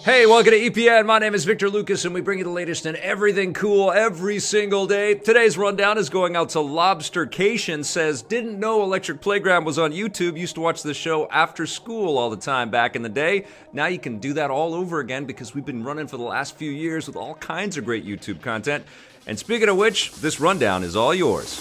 Hey, welcome to EPN. My name is Victor Lucas, and we bring you the latest in everything cool every single day. Today's rundown is going out to Lobstercation. Says, didn't know Electric Playground was on YouTube. Used to watch the show after school all the time back in the day. Now you can do that all over again because we've been running for the last few years with all kinds of great YouTube content. And speaking of which, this rundown is all yours.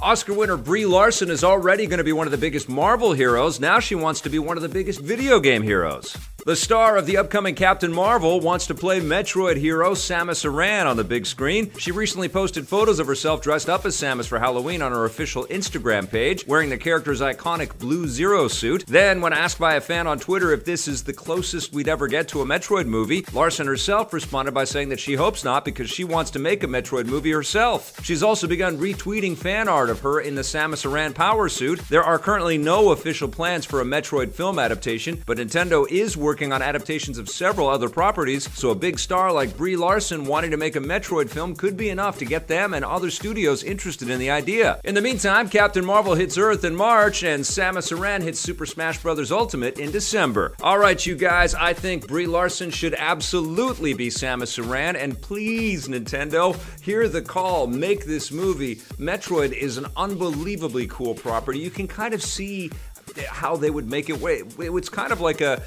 Oscar winner Brie Larson is already going to be one of the biggest Marvel heroes. Now she wants to be one of the biggest video game heroes. The star of the upcoming Captain Marvel wants to play Metroid hero Samus Aran on the big screen. She recently posted photos of herself dressed up as Samus for Halloween on her official Instagram page, wearing the character's iconic blue Zero suit. Then, when asked by a fan on Twitter if this is the closest we'd ever get to a Metroid movie, Larson herself responded by saying that she hopes not because she wants to make a Metroid movie herself. She's also begun retweeting fan art of her in the Samus Aran power suit. There are currently no official plans for a Metroid film adaptation, but Nintendo is working on adaptations of several other properties, so a big star like Brie Larson wanting to make a Metroid film could be enough to get them and other studios interested in the idea. In the meantime, Captain Marvel hits Earth in March, and Samus Aran hits Super Smash Bros. Ultimate in December. Alright, you guys, I think Brie Larson should absolutely be Samus Aran, and please, Nintendo, hear the call, make this movie. Metroid is an unbelievably cool property. You can kind of see how they would make it. It's kind of like a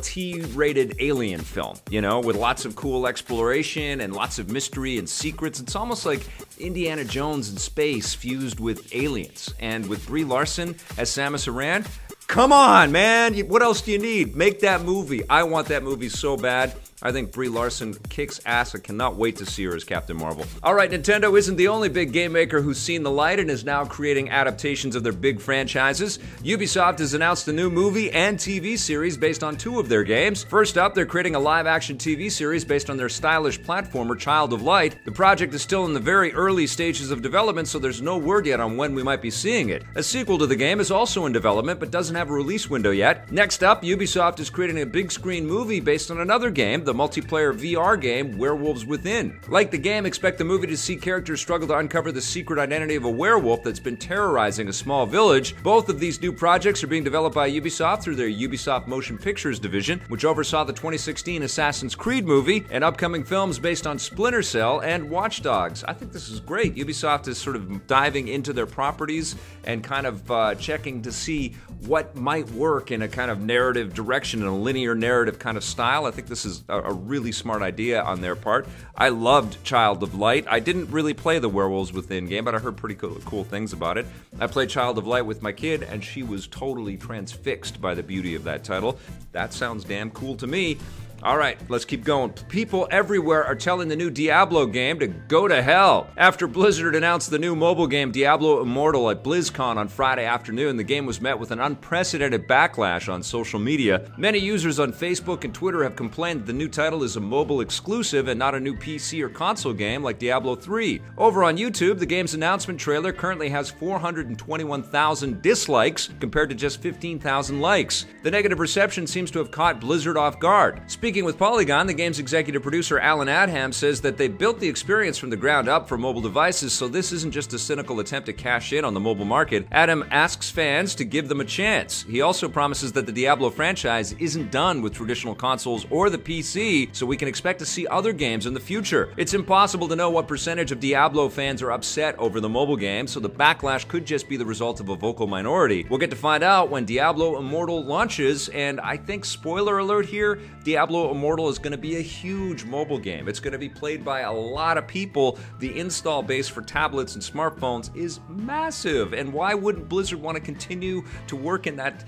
T-rated alien film, with lots of cool exploration and lots of mystery and secrets. It's almost like Indiana Jones in space fused with aliens. And with Brie Larson as Samus Aran, come on, man! What else do you need? Make that movie. I want that movie so bad. I think Brie Larson kicks ass. I cannot wait to see her as Captain Marvel. Alright, Nintendo isn't the only big game maker who's seen the light and is now creating adaptations of their big franchises. Ubisoft has announced a new movie and TV series based on two of their games. First up, they're creating a live-action TV series based on their stylish platformer, Child of Light. The project is still in the very early stages of development, so there's no word yet on when we might be seeing it. A sequel to the game is also in development, but doesn't have a release window yet. Next up, Ubisoft is creating a big-screen movie based on another game, the multiplayer VR game Werewolves Within. Like the game, expect the movie to see characters struggle to uncover the secret identity of a werewolf that's been terrorizing a small village. Both of these new projects are being developed by Ubisoft through their Ubisoft Motion Pictures division, which oversaw the 2016 Assassin's Creed movie and upcoming films based on Splinter Cell and Watch Dogs. I think this is great. Ubisoft is sort of diving into their properties and kind of checking to see what might work in a kind of narrative direction, in a linear narrative kind of style. I think this is a really smart idea on their part. I loved Child of Light. I didn't really play the Werewolves Within game, but I heard pretty cool things about it. I played Child of Light with my kid, and she was totally transfixed by the beauty of that title. That sounds damn cool to me. Alright, let's keep going. People everywhere are telling the new Diablo game to go to hell. After Blizzard announced the new mobile game Diablo Immortal at BlizzCon on Friday afternoon, the game was met with an unprecedented backlash on social media. Many users on Facebook and Twitter have complained that the new title is a mobile exclusive and not a new PC or console game like Diablo 3. Over on YouTube, the game's announcement trailer currently has 421,000 dislikes compared to just 15,000 likes. The negative reception seems to have caught Blizzard off guard. Speaking with Polygon, the game's executive producer Alan Adham says that they built the experience from the ground up for mobile devices, so this isn't just a cynical attempt to cash in on the mobile market. Adam asks fans to give them a chance. He also promises that the Diablo franchise isn't done with traditional consoles or the PC, so we can expect to see other games in the future. It's impossible to know what percentage of Diablo fans are upset over the mobile game, so the backlash could just be the result of a vocal minority. We'll get to find out when Diablo Immortal launches, and I think, spoiler alert here, Diablo Immortal is going to be a huge mobile game. It's going to be played by a lot of people. The install base for tablets and smartphones is massive. And why wouldn't Blizzard want to continue to work in that,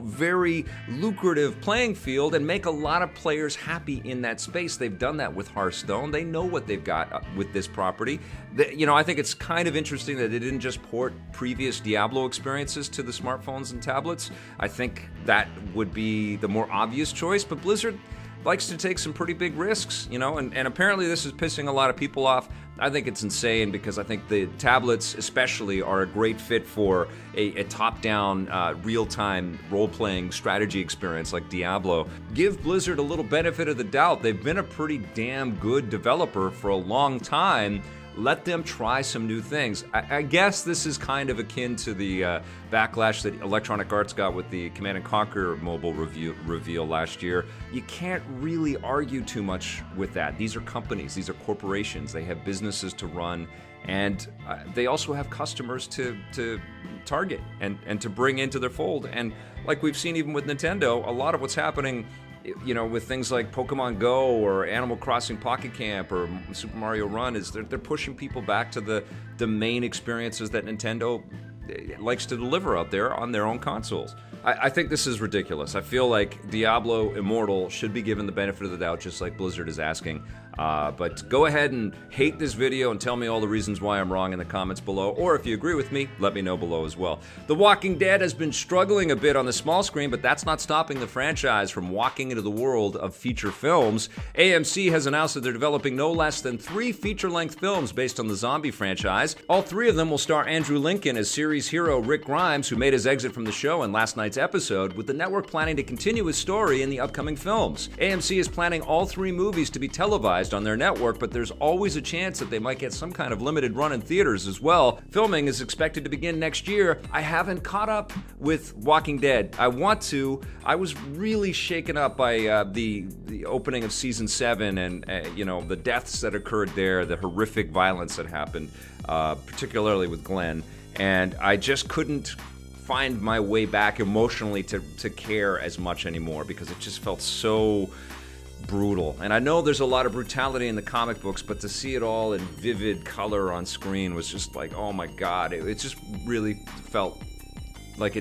very lucrative playing field and make a lot of players happy in that space? They've done that with Hearthstone. They know what they've got with this property. I think it's kind of interesting that they didn't just port previous Diablo experiences to the smartphones and tablets. I think that would be the more obvious choice, but Blizzard likes to take some pretty big risks, and apparently this is pissing a lot of people off. I think it's insane because I think the tablets especially are a great fit for a top-down, real-time role-playing strategy experience like Diablo. Give Blizzard a little benefit of the doubt. They've been a pretty damn good developer for a long time. Let them try some new things. I guess this is kind of akin to the backlash that Electronic Arts got with the Command & Conquer mobile reveal last year. You can't really argue too much with that. These are companies, these are corporations, they have businesses to run, and they also have customers to target and to bring into their fold. And like we've seen even with Nintendo, a lot of what's happening, you know, with things like Pokemon Go or Animal Crossing Pocket Camp or Super Mario Run, is they're pushing people back to the main experiences that Nintendo likes to deliver out there on their own consoles. I think this is ridiculous. I feel like Diablo Immortal should be given the benefit of the doubt, just like Blizzard is asking. But go ahead and hate this video and tell me all the reasons why I'm wrong in the comments below. Or if you agree with me, let me know below as well. The Walking Dead has been struggling a bit on the small screen, but that's not stopping the franchise from walking into the world of feature films. AMC has announced that they're developing no less than 3 feature-length films based on the zombie franchise. All 3 of them will star Andrew Lincoln as series hero Rick Grimes, who made his exit from the show in last night's episode, with the network planning to continue his story in the upcoming films. AMC is planning all 3 movies to be televised on their network, but there's always a chance that they might get some kind of limited run in theaters as well. Filming is expected to begin next year. I haven't caught up with Walking Dead. I want to. I was really shaken up by the opening of season 7 and you know, the deaths that occurred there, the horrific violence that happened, particularly with Glenn, and I just couldn't find my way back emotionally to care as much anymore, because it just felt so brutal. And I know there's a lot of brutality in the comic books, but to see it all in vivid color on screen was just like, oh my god, it just really felt like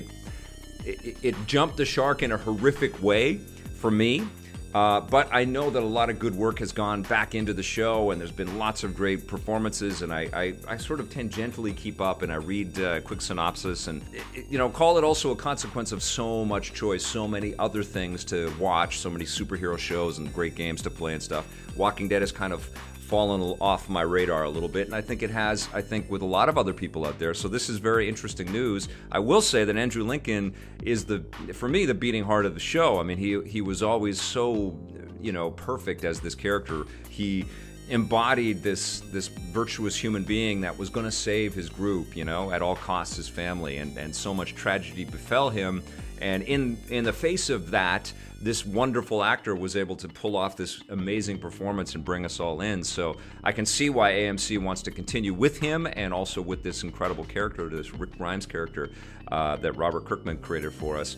it jumped the shark in a horrific way for me. But I know that a lot of good work has gone back into the show, and there's been lots of great performances, and I sort of tangentially keep up, and I read quick synopsis, and you know, call it also a consequence of so much choice, so many other things to watch, so many superhero shows and great games to play and stuff. Walking Dead has kind of fallen off my radar a little bit, and I think it has, with a lot of other people out there. So this is very interesting news. I will say that Andrew Lincoln is for me, the beating heart of the show. I mean, he was always so, you know, perfect as this character. He embodied this virtuous human being that was going to save his group, you know, at all costs, his family, and so much tragedy befell him. And in the face of that, this wonderful actor was able to pull off this amazing performance and bring us all in. So I can see why AMC wants to continue with him, and also with this incredible character, this Rick Grimes character that Robert Kirkman created for us.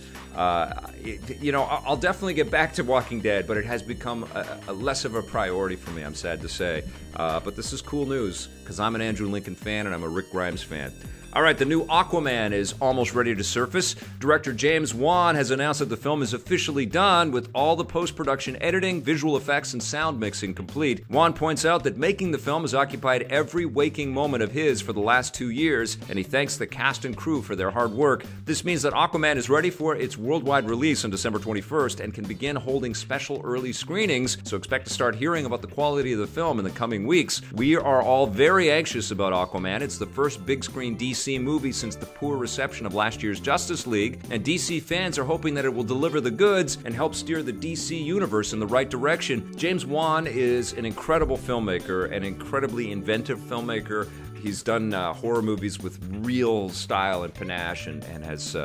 You know, I'll definitely get back to Walking Dead, but it has become a less of a priority for me, I'm sad to say. But this is cool news, because I'm an Andrew Lincoln fan and I'm a Rick Grimes fan. All right, the new Aquaman is almost ready to surface. Director James Wan has announced that the film is officially done, with all the post-production editing, visual effects, and sound mixing complete. Wan points out that making the film has occupied every waking moment of his for the last 2 years, and he thanks the cast and crew for their hard work. This means that Aquaman is ready for its worldwide release on December 21st and can begin holding special early screenings, so expect to start hearing about the quality of the film in the coming weeks. We are all very anxious about Aquaman. It's the first big-screen DC movie since the poor reception of last year's Justice League, and DC fans are hoping that it will deliver the goods and help steer the DC universe in the right direction. James Wan is an incredible filmmaker, an incredibly inventive filmmaker. He's done horror movies with real style and panache, and has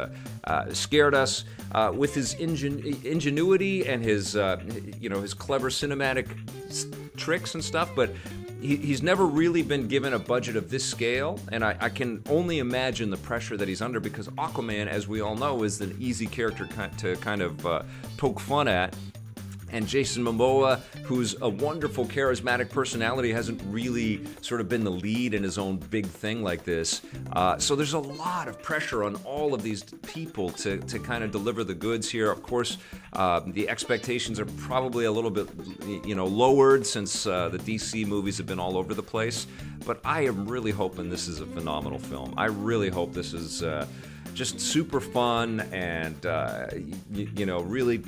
scared us with his ingenuity and his you know, his clever cinematic tricks and stuff, but he's never really been given a budget of this scale, and I can only imagine the pressure that he's under, because Aquaman, as we all know, is an easy character to kind of poke fun at. And Jason Momoa, who's a wonderful, charismatic personality, hasn't really sort of been the lead in his own big thing like this. So there's a lot of pressure on all of these people to kind of deliver the goods here. Of course, the expectations are probably a little bit, you know, lowered, since the DC movies have been all over the place. But I am really hoping this is a phenomenal film. I really hope this is just super fun, and you know, really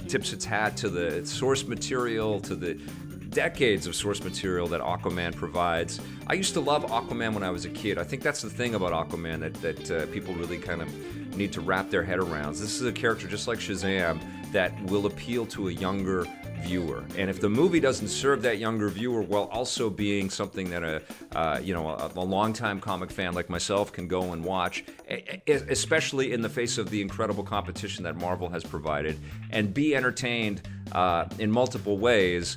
tips its hat to the source material, to the decades of source material that Aquaman provides. I used to love Aquaman when I was a kid. I think that's the thing about Aquaman that people really kind of need to wrap their head around. This is a character just like Shazam that will appeal to a younger viewer, and if the movie doesn't serve that younger viewer while also being something that a longtime comic fan like myself can go and watch, especially in the face of the incredible competition that Marvel has provided, and be entertained in multiple ways.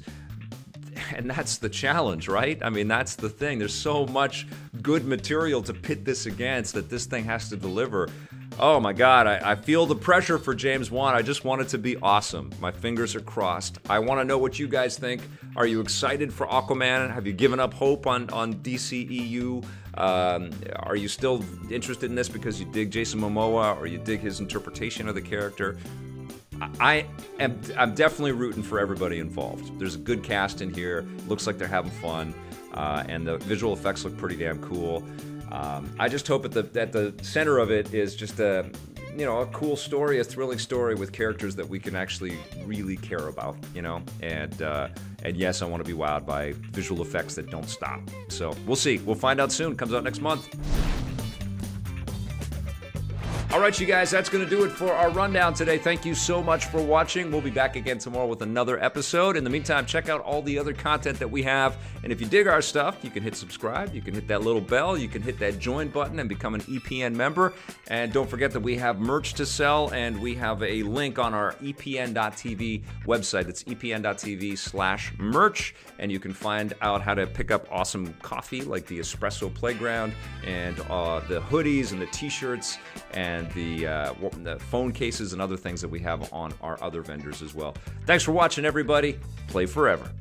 And that's the challenge, right? I mean, that's the thing. There's so much good material to pit this against that this thing has to deliver. Oh my God, I feel the pressure for James Wan. I just want it to be awesome. My fingers are crossed. I want to know what you guys think. Are you excited for Aquaman? Have you given up hope on DCEU? Are you still interested in this because you dig Jason Momoa or you dig his interpretation of the character? I'm definitely rooting for everybody involved. There's a good cast in here. Looks like they're having fun, and the visual effects look pretty damn cool. I just hope at the center of it is just a cool story, a thrilling story with characters that we can actually really care about, and yes, I want to be wowed by visual effects that don't stop. So we'll see. We'll find out soon. Comes out next month. All right, you guys, that's going to do it for our rundown today. Thank you so much for watching. We'll be back again tomorrow with another episode. In the meantime, check out all the other content that we have. And if you dig our stuff, you can hit subscribe. You can hit that little bell. You can hit that join button and become an EPN member. And don't forget that we have merch to sell, and we have a link on our epn.tv website. It's epn.tv/merch. And you can find out how to pick up awesome coffee like the Espresso Playground and the hoodies and the t-shirts and the phone cases and other things that we have on our other vendors as well. Thanks for watching, everybody. Play forever.